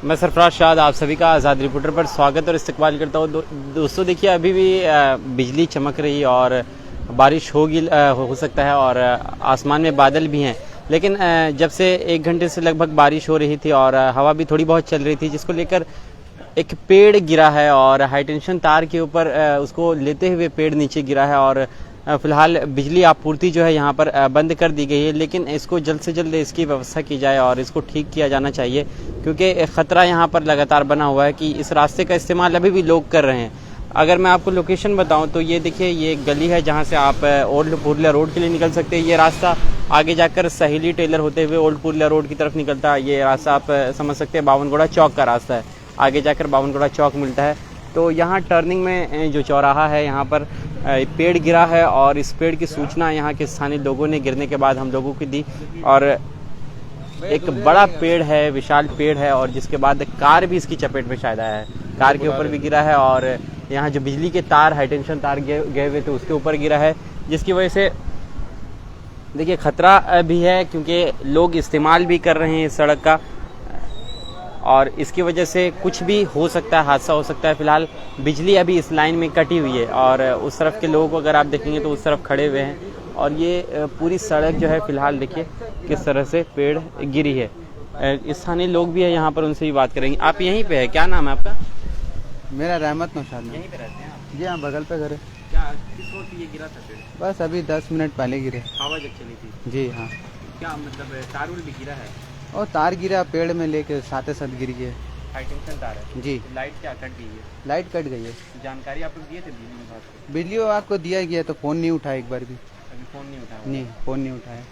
मैं सरफराज शाद, आप सभी का आज़ाद रिपोर्टर पर स्वागत और इस्तकबाल करता हूँ। दोस्तों देखिए, अभी भी बिजली चमक रही और बारिश होगी, हो सकता है, और आसमान में बादल भी हैं। लेकिन जब से 1 घंटे से लगभग बारिश हो रही थी और हवा भी थोड़ी बहुत चल रही थी, जिसको लेकर एक पेड़ गिरा है और हाई टेंशन तार के ऊपर उसको लेते हुए पेड़ नीचे गिरा है और फिलहाल बिजली आपूर्ति जो है यहाँ पर बंद कर दी गई है। लेकिन इसको जल्द से जल्द इसकी व्यवस्था की जाए और इसको ठीक किया जाना चाहिए, क्योंकि ख़तरा यहाँ पर लगातार बना हुआ है कि इस रास्ते का इस्तेमाल अभी भी लोग कर रहे हैं। अगर मैं आपको लोकेशन बताऊं तो ये देखिए, ये गली है जहाँ से आप ओल्ड पुरलिया रोड के लिए निकल सकते हैं। ये रास्ता आगे जाकर सहेली टेलर होते हुए ओल्ड पुरलिया रोड की तरफ निकलता है। ये रास्ता आप समझ सकते हैं बावनगुड़ा चौक का रास्ता है, आगे जाकर बावनगुड़ा चौक मिलता है। तो यहाँ टर्निंग में जो चौराहा है, यहाँ पर पेड़ गिरा है और इस पेड़ की सूचना यहाँ के स्थानीय लोगों ने गिरने के बाद हम लोगों को दी। और एक बड़ा पेड़ है, विशाल पेड़ है, और जिसके बाद कार भी इसकी चपेट में शायद आया है। कार के ऊपर भी गिरा है और यहाँ जो बिजली के तार, हाई टेंशन तार गए हुए थे, उसके ऊपर गिरा है, जिसकी वजह से देखिए खतरा भी है, क्योंकि लोग इस्तेमाल भी कर रहे हैं इस सड़क का और इसकी वजह से कुछ भी हो सकता है, हादसा हो सकता है। फिलहाल बिजली अभी इस लाइन में कटी हुई है और उस तरफ के लोग अगर आप देखेंगे तो उस तरफ खड़े हुए हैं और ये पूरी सड़क जो है फिलहाल देखिए किस तरह से पेड़ गिरी है। स्थानीय लोग भी है यहाँ पर, उनसे भी बात करेंगे। आप यहीं पे है, क्या नाम है आपका? मेरा रहमत नौशाद। यहीं पे रहते हैं आप? जी हाँ, बगल पे घर है। क्या किस वक्त ये गिरा था पेड़? बस अभी 10 मिनट पहले गिरे। हवा जब चली थी? जी हाँ। क्या मतलब तार भी गिरा है? और तार गिरा, पेड़ में लेके साथ साथ गिर गए। हाई टेंशन तार है जी। लाइट क्या कट गई है? लाइट कट गई है। जानकारी आप लोग दिए थे बिजली विभाग को? बिजली विभाग को दिया गया तो फ़ोन नहीं उठाया, एक बार भी अभी फ़ोन नहीं उठाया? नहीं, फ़ोन नहीं उठाया।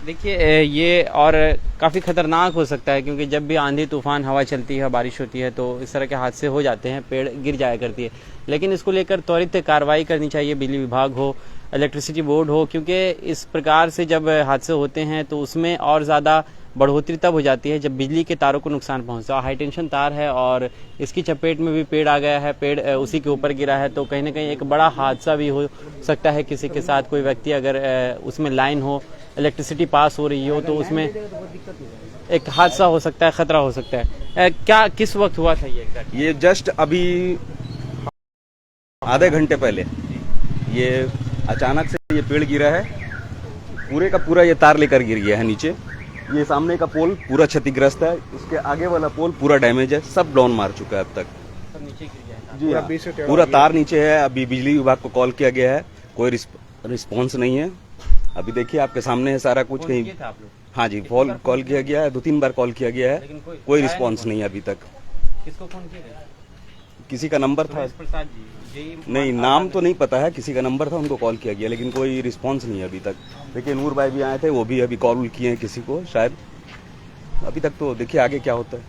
देखिए ये और काफ़ी ख़तरनाक हो सकता है, क्योंकि जब भी आंधी तूफान हवा चलती है, बारिश होती है, तो इस तरह के हादसे हो जाते हैं, पेड़ गिर जाया करती है। लेकिन इसको लेकर त्वरित कार्रवाई करनी चाहिए, बिजली विभाग हो, इलेक्ट्रिसिटी बोर्ड हो, क्योंकि इस प्रकार से जब हादसे होते हैं तो उसमें और ज़्यादा बढ़ोतरी तब हो जाती है जब बिजली के तारों को नुकसान पहुंचता है। हाई टेंशन तार है और इसकी चपेट में भी पेड़ आ गया है, पेड़ उसी के ऊपर गिरा है, तो कहीं ना कहीं एक बड़ा हादसा भी हो सकता है किसी के साथ। कोई व्यक्ति अगर उसमें लाइन हो, इलेक्ट्रिसिटी पास हो रही हो, तो उसमें एक हादसा हो सकता है, खतरा हो सकता है। क्या किस वक्त हुआ था ये जस्ट अभी आधे घंटे पहले ये अचानक से ये पेड़ गिरा है, पूरे का पूरा ये तार लेकर गिर गया है नीचे। ये सामने का पोल पूरा क्षतिग्रस्त है, इसके आगे वाला पोल पूरा डैमेज है, सब डाउन मार चुका है अब तक। सब नीचे गिर गया है? जी हाँ, पूरा तार नीचे है। अभी बिजली विभाग को कॉल किया गया है, कोई रिस्पॉन्स नहीं है। अभी देखिए आपके सामने है सारा कुछ। कहीं आप लोग? हाँ जी, कॉल किया गया है, 2-3 बार कॉल किया गया है, कोई रिस्पॉन्स नहीं है अभी तक। किसको फोन किया? किसी का नंबर था, प्रसाद जी? नहीं नाम तो नहीं पता है, किसी का नंबर था, उनको कॉल किया गया, लेकिन कोई रिस्पांस नहीं है अभी तक। देखिए नूर भाई भी आए थे, वो भी अभी कॉल किए हैं किसी को शायद। अभी तक तो देखिए आगे क्या होता है।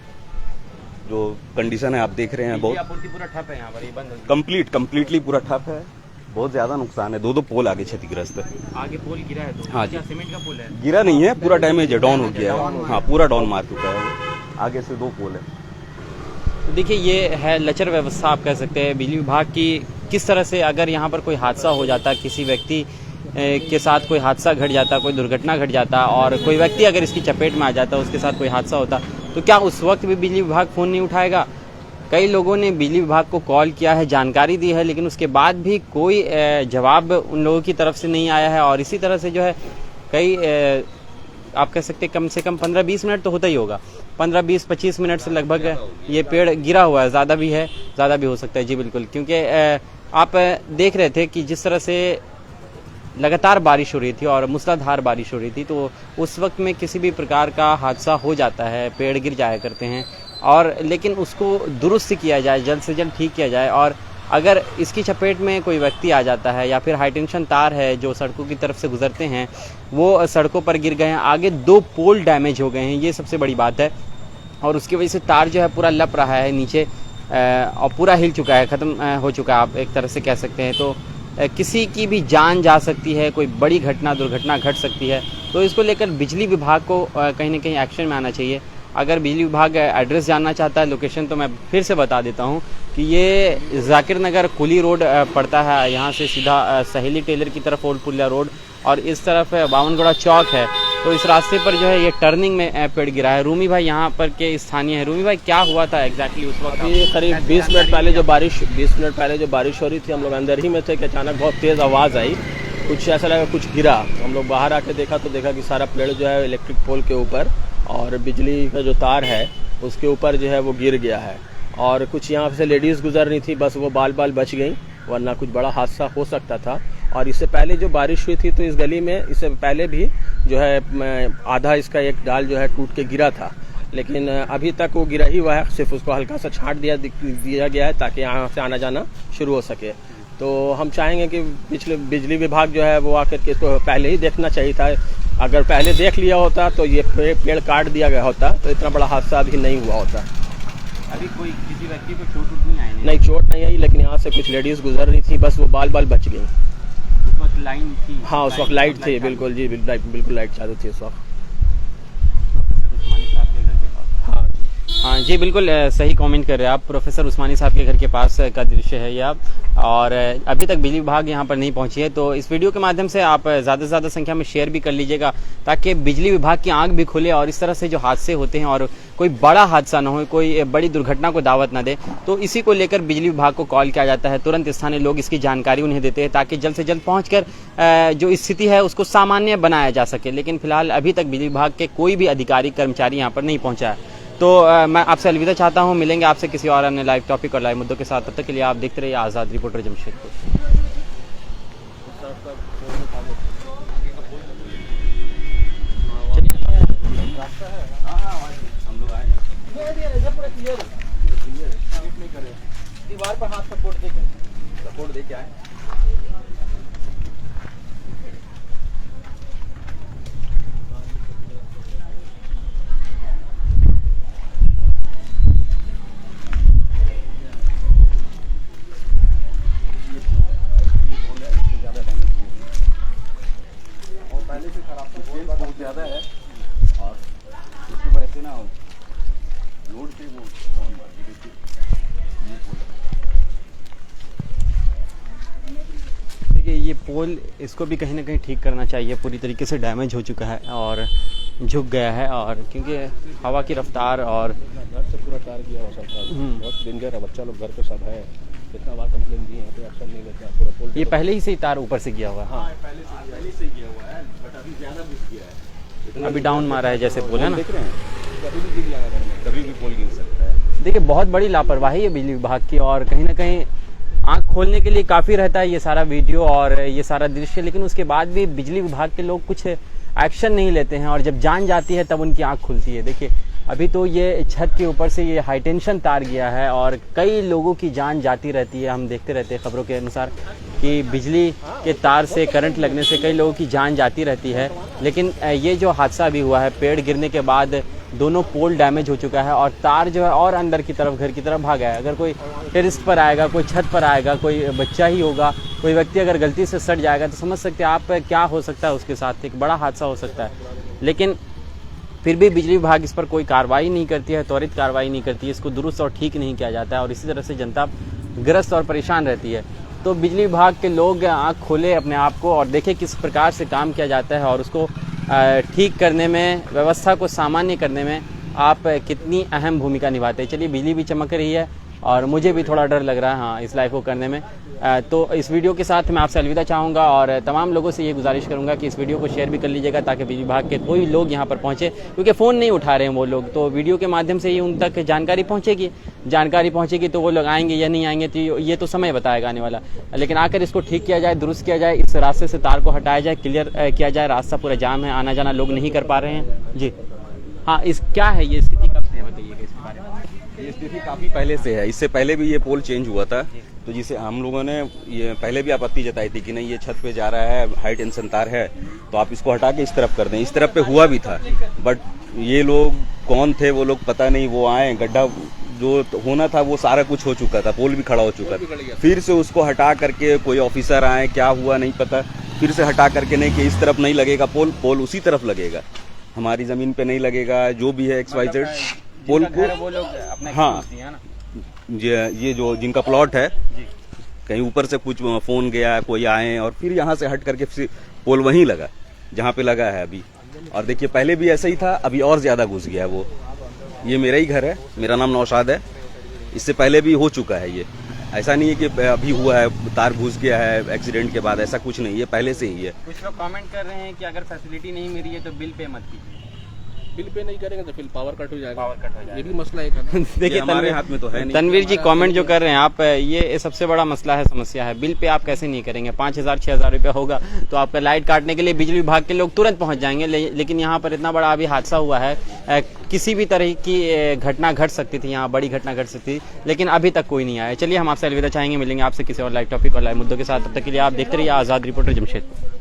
जो कंडीशन है आप देख रहे हैं, बहुत आपूर्ति पूरा ठप है यहाँ पर, ये बंद हो गया? कंप्लीटली पूरा ठप है, बहुत ज्यादा नुकसान है। 2 पोल आगे क्षतिग्रस्त है। आगे पोल गिरा है? तो हाँ जी। सीमेंट का पोल है? गिरा नहीं है, पूरा डैमेज है, डाउन हो गया है। हाँ, पूरा डाउन मार चुका है वो। आगे से 2 पोल है। तो देखिए ये है लचर व्यवस्था, आप कह सकते हैं बिजली विभाग की। किस तरह से अगर यहाँ पर कोई हादसा हो जाता, किसी व्यक्ति के साथ कोई हादसा घट जाता, कोई दुर्घटना घट जाता और कोई व्यक्ति अगर इसकी चपेट में आ जाता, उसके साथ कोई हादसा होता, तो क्या उस वक्त भी बिजली विभाग फ़ोन नहीं उठाएगा? कई लोगों ने बिजली विभाग को कॉल किया है, जानकारी दी है, लेकिन उसके बाद भी कोई जवाब उन लोगों की तरफ से नहीं आया है। और इसी तरह से जो है कई आप कह सकते हैं कम से कम 15-20 मिनट तो होता ही होगा, 15-20-25 मिनट से लगभग ये पेड़ गिरा हुआ है। ज़्यादा भी है, ज़्यादा भी हो सकता है जी, बिल्कुल। क्योंकि आप देख रहे थे कि जिस तरह से लगातार बारिश हो रही थी और मूसलाधार बारिश हो रही थी, तो उस वक्त में किसी भी प्रकार का हादसा हो जाता है, पेड़ गिर जाया करते हैं, और लेकिन उसको दुरुस्त किया जाए, जल्द से जल्द ठीक किया जाए। और अगर इसकी चपेट में कोई व्यक्ति आ जाता है या फिर हाई टेंशन तार है जो सड़कों की तरफ से गुजरते हैं, वो सड़कों पर गिर गए हैं, आगे 2 पोल डैमेज हो गए हैं, ये सबसे बड़ी बात है। और उसकी वजह से तार जो है पूरा लप रहा है नीचे और पूरा हिल चुका है, ख़त्म हो चुका है, आप एक तरह से कह सकते हैं। तो किसी की भी जान जा सकती है, कोई बड़ी दुर्घटना घट सकती है। तो इसको लेकर बिजली विभाग को कहीं ना कहीं एक्शन में आना चाहिए। अगर बिजली विभाग एड्रेस जानना चाहता है, लोकेशन, तो मैं फिर से बता देता हूँ कि ये जाकिर नगर कुली रोड पड़ता है, यहाँ से सीधा सहेली टेलर की तरफ ओल्ड पुलिया रोड, और इस तरफ बावनगुड़ा चौक है। तो इस रास्ते पर जो है ये टर्निंग में पेड़ गिरा है। रूमी भाई यहाँ पर के स्थानीय है। रूमी भाई क्या हुआ था एग्जैक्टली उस वक्त? अभी करीब 20 मिनट पहले जो बारिश हो रही थी, हम लोग अंदर ही में थे कि अचानक बहुत तेज़ आवाज़ आई, कुछ ऐसा लगा कुछ गिरा। हम लोग बाहर आके देखा तो देखा कि सारा पेड़ जो है इलेक्ट्रिक पोल के ऊपर और बिजली का जो तार है उसके ऊपर जो है वो गिर गया है। और कुछ यहाँ से लेडीज़ गुजर रही थी, बस वो बाल बच गई, वरना कुछ बड़ा हादसा हो सकता था। और इससे पहले जो बारिश हुई थी तो इस गली में इससे पहले भी जो है आधा इसका एक डाल जो है टूट के गिरा था, लेकिन अभी तक वो गिरा ही हुआ है, सिर्फ उसको हल्का सा छांट दिया गया है ताकि यहाँ से आना जाना शुरू हो सके। तो हम चाहेंगे कि बिजली विभाग जो है वो आकर के इसको पहले ही देखना चाहिए था। अगर पहले देख लिया होता तो ये पेड़ काट दिया गया होता तो इतना बड़ा हादसा अभी नहीं हुआ होता। अभी कोई किसी व्यक्ति को चोट नहीं आई? नहीं, चोट नहीं आई, लेकिन यहाँ से कुछ लेडीज़ गुजर रही थी, बस वो बाल बच गई। उस वक्त लाइन थी? हाँ, उस वक्त लाइट थी, बिल्कुल जी, बिल्कुल लाइट चालू थी उस वक्त। हाँ जी, बिल्कुल सही कमेंट कर रहे हैं आप। प्रोफेसर उस्मानी साहब के घर के पास का दृश्य है ये आप, और अभी तक बिजली विभाग यहाँ पर नहीं पहुंची है। तो इस वीडियो के माध्यम से आप ज़्यादा से ज़्यादा संख्या में शेयर भी कर लीजिएगा ताकि बिजली विभाग की आंख भी खुले और इस तरह से जो हादसे होते हैं और कोई बड़ा हादसा ना हो, कोई बड़ी दुर्घटना को दावत ना दे। तो इसी को लेकर बिजली विभाग को कॉल किया जाता है, तुरंत स्थानीय लोग इसकी जानकारी उन्हें देते हैं ताकि जल्द से जल्द पहुँच जो स्थिति है उसको सामान्य बनाया जा सके। लेकिन फिलहाल अभी तक बिजली विभाग के कोई भी अधिकारी कर्मचारी यहाँ पर नहीं पहुँचा है। तो मैं आपसे अलविदा चाहता हूँ, मिलेंगे आपसे किसी और अन्य लाइव टॉपिक और लाइव मुद्दों के साथ। तब तक के लिए आप देखते रहिए आज़ाद रिपोर्टर जमशेदपुर। दीवार पर हाथ सपोर्ट दे के आए। पहले से खराब था, बहुत ज़्यादा है और उसकी वजह से ना लोड से वो देखिए ये पोल, इसको भी कहीं ना कहीं ठीक करना चाहिए, पूरी तरीके से डैमेज हो चुका है और झुक गया है। और क्योंकि हवा की रफ्तार और घर से पूरा तार किया हुआ सरकार, बहुत डेंजर है, बच्चा लोग घर पे सब है, कितना बार कंप्लेन दी है, एक्शन नहीं लेता पूरा पोल। ये पहले ही से ही तार ऊपर से गया हुआ है? हाँ, पहले से ही किया हुआ है, बट अभी ज़्यादा मिस किया है, अभी डाउन मारा है जैसे पोल है ना, देख रहे हैं, कभी भी गिर जाएगा, कभी भी पोल गिर सकता है। देखिए बहुत बड़ी लापरवाही है बिजली विभाग की और कहीं ना कहीं आंख खोलने के लिए काफ़ी रहता है ये सारा वीडियो और ये सारा दृश्य, लेकिन उसके बाद भी बिजली विभाग के लोग कुछ एक्शन नहीं लेते हैं और जब जान जाती है तब उनकी आंख खुलती है। देखिए अभी तो ये छत के ऊपर से ये हाई टेंशन तार गया है और कई लोगों की जान जाती रहती है। हम देखते रहते हैं खबरों के अनुसार कि बिजली के तार से करंट लगने से कई लोगों की जान जाती रहती है, लेकिन ये जो हादसा भी हुआ है, पेड़ गिरने के बाद दोनों पोल डैमेज हो चुका है और तार जो है और अंदर की तरफ, घर की तरफ भागा है। अगर कोई टेरेस पर आएगा, कोई छत पर आएगा, कोई बच्चा ही होगा, कोई व्यक्ति अगर गलती से सट जाएगा तो समझ सकते हैं आप क्या हो सकता है, उसके साथ एक बड़ा हादसा हो सकता है। लेकिन फिर भी बिजली विभाग इस पर कोई कार्रवाई नहीं करती है, त्वरित कार्रवाई नहीं करती है, इसको दुरुस्त और ठीक नहीं किया जाता है और इसी तरह से जनता ग्रस्त और परेशान रहती है। तो बिजली विभाग के लोग आँख खोले अपने आप को और देखें किस प्रकार से काम किया जाता है और उसको ठीक करने में, व्यवस्था को सामान्य करने में आप कितनी अहम भूमिका निभाते हैं। चलिए बिजली भी चमक रही है और मुझे भी थोड़ा डर लग रहा है हाँ इस लाइव को करने में। तो इस वीडियो के साथ मैं आपसे अलविदा चाहूँगा और तमाम लोगों से ये गुजारिश करूँगा कि इस वीडियो को शेयर भी कर लीजिएगा ताकि बिजली विभाग के कोई लोग यहाँ पर पहुँचे, क्योंकि फ़ोन नहीं उठा रहे हैं वो लोग। तो वीडियो के माध्यम से ही उन तक जानकारी पहुँचेगी तो वो लोग आएंगे या नहीं आएंगे तो ये तो समय बताएगा आने वाला। लेकिन आकर इसको ठीक किया जाए, दुरुस्त किया जाए, इस रास्ते से तार को हटाया जाए, क्लियर किया जाए। रास्ता पूरा जाम है, आना जाना लोग नहीं कर पा रहे हैं जी। हाँ, इस क्या है ये स्थिति, कब से है बताइएगा इसके बारे में? ये स्थिति काफ़ी पहले से है, इससे पहले भी ये पोल चेंज हुआ था, तो जिसे हम लोगों ने ये पहले भी आपत्ति जताई थी कि नहीं ये छत पे जा रहा है, हाई टेंशन तार है, तो आप इसको हटा के इस तरफ कर दें। इस तरफ पे हुआ भी था, बट ये लोग कौन थे वो लोग पता नहीं, वो आए, गड्ढा जो होना था वो सारा कुछ हो चुका था, पोल भी खड़ा हो चुका था, फिर से उसको हटा करके कोई ऑफिसर आए, क्या हुआ नहीं पता, फिर से हटा करके नहीं कि इस तरफ नहीं लगेगा पोल, पोल उसी तरफ लगेगा, हमारी ज़मीन पे नहीं लगेगा, जो भी है XYZ पोल को वो लोग अपने हाँ ये जो जिनका प्लॉट है कहीं ऊपर से कुछ फोन गया, कोई आए और फिर यहाँ से हट करके पोल वहीं लगा जहाँ पे लगा है अभी। और देखिए पहले भी ऐसा ही था, अभी और ज्यादा घुस गया है वो। ये मेरा ही घर है, मेरा नाम नौशाद है। इससे पहले भी हो चुका है ये, ऐसा नहीं है कि अभी हुआ है, तार घुस गया है एक्सीडेंट के बाद, ऐसा कुछ नहीं है, पहले से ही है। कुछ लोग कमेंट कर रहे हैं कि अगर फैसिलिटी नहीं मिल रही है तो बिल पे मत कीजिए। बिल पे नहीं करेंगे तो फिर पावर कट हो जाएगा, पावर कट हो जाएगा। ये भी मसला एक है। देखिए हमारे हाथ में तो है नहीं। तनवीर जी कमेंट जो कर रहे हैं आप, ये सबसे बड़ा मसला है, समस्या है। बिल पे आप कैसे नहीं करेंगे? 5,000-6,000 रुपया होगा तो आपका लाइट काटने के लिए बिजली विभाग के लोग तुरंत पहुंच जाएंगे, लेकिन यहाँ पर इतना बड़ा अभी हादसा हुआ है, किसी भी तरह की घटना घट सकती थी, यहाँ बड़ी घटना घट सकती थी, लेकिन अभी तक कोई नहीं आया। चलिए हम आपसे अलविदा चाहेंगे, मिलेंगे आपसे किसी और लाइव टॉपिक और लाइव मुद्दों के साथ। तब तक के लिए आप देखते रहिए आज़ाद रिपोर्टर जमशेदपुर।